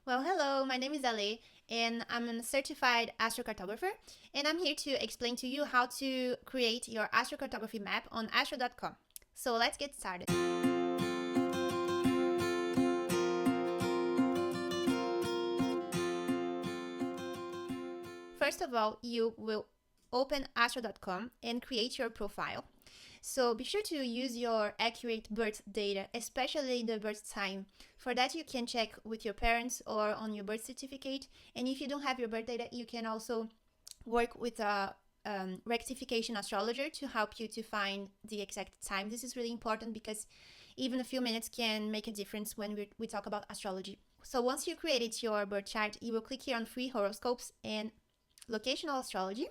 Well, hello, my name is Ale, and I'm a certified astrocartographer, and I'm here to explain to you how to create your astrocartography map on astro.com. So let's get started. First of all, you will open astro.com and create your profile. So be sure to use your accurate birth data, especially the birth time. For that, you can check with your parents or on your birth certificate. And if you don't have your birth data, you can also work with a rectification astrologer to help you to find the exact time. This is really important because even a few minutes can make a difference when we talk about astrology. So once you created your birth chart, you will click here on free horoscopes and locational astrology,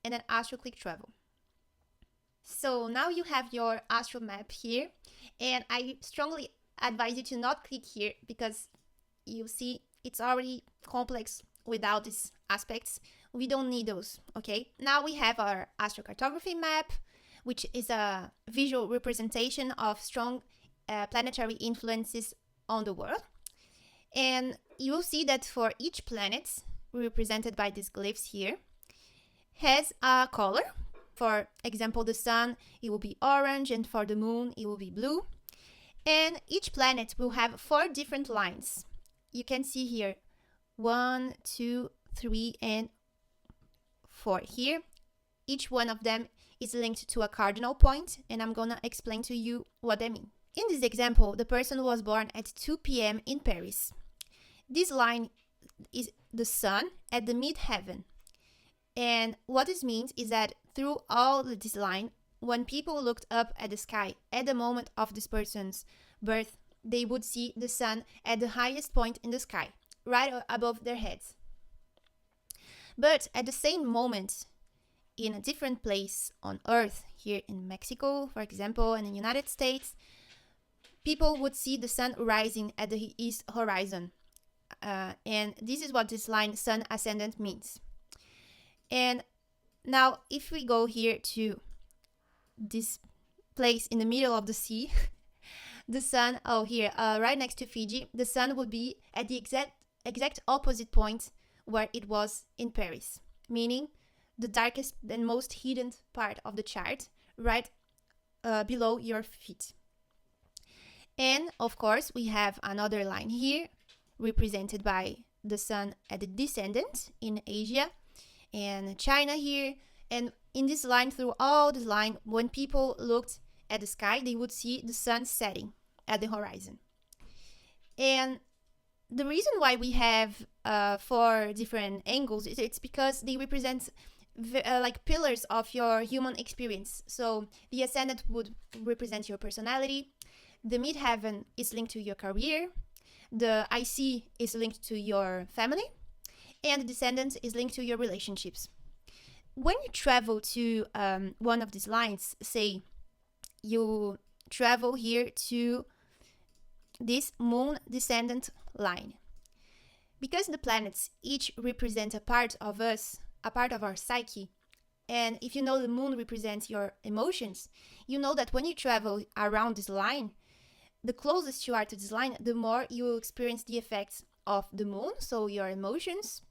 and then astro click travel. So now you have your astro map here, and I strongly advise you to not click here because you see it's already complex without these aspects. We don't need those, okay? Now we have our astrocartography map, which is a visual representation of strong planetary influences on the world. And you will see that for each planet, represented by these glyphs here, has a color. For example, the sun, it will be orange, and for the moon, it will be blue. And each planet will have 4 different lines. You can see here 1, 2, 3, and 4 here. Each one of them is linked to a cardinal point, and I'm gonna explain to you what they mean. In this example, the person was born at 2 p.m. in Paris. This line is the sun at the mid-heaven. And what this means is that through all this line, when people looked up at the sky at the moment of this person's birth, they would see the sun at the highest point in the sky, right above their heads. But at the same moment, in a different place on Earth, here in Mexico, for example, and in the United States, people would see the sun rising at the east horizon. And this is what this line sun ascendant means. And now if we go here to this place in the middle of the sea, the sun, right next to Fiji, the sun would be at the exact opposite point where it was in Paris, meaning the darkest and most hidden part of the chart, right below your feet. And of course, we have another line here represented by the sun at the descendant in Asia and China here. And in this line, through all this line, when people looked at the sky, they would see the sun setting at the horizon. And the reason why we have 4 different angles is it's because they represent like pillars of your human experience. So the ascendant would represent your personality, the midheaven is linked to your career, the IC is linked to your family, and the descendant is linked to your relationships. When you travel to one of these lines, say you travel here to this moon descendant line, because the planets each represent a part of us, a part of our psyche, and if you know the moon represents your emotions, you know that when you travel around this line, the closest you are to this line, the more you will experience the effects of the moon, so your emotions,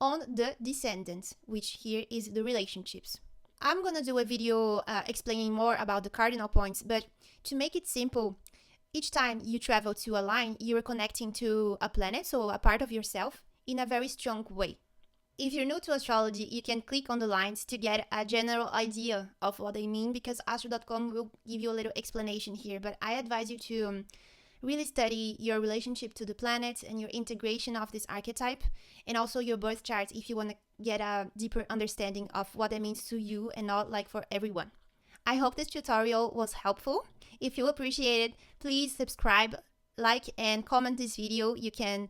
on the descendant, which here is the relationships. I'm gonna do a video explaining more about the cardinal points, but to make it simple, each time you travel to a line, you're connecting to a planet, so a part of yourself, in a very strong way. If you're new to astrology, you can click on the lines to get a general idea of what they mean, because astro.com will give you a little explanation here, but I advise you to really study your relationship to the planet and your integration of this archetype, and also your birth chart if you want to get a deeper understanding of what it means to you and not like for everyone. I hope this tutorial was helpful. If you appreciate it, please subscribe, like, and comment this video. You can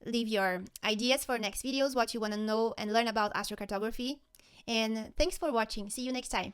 leave your ideas for next videos, what you want to know and learn about astrocartography. And thanks for watching. See you next time.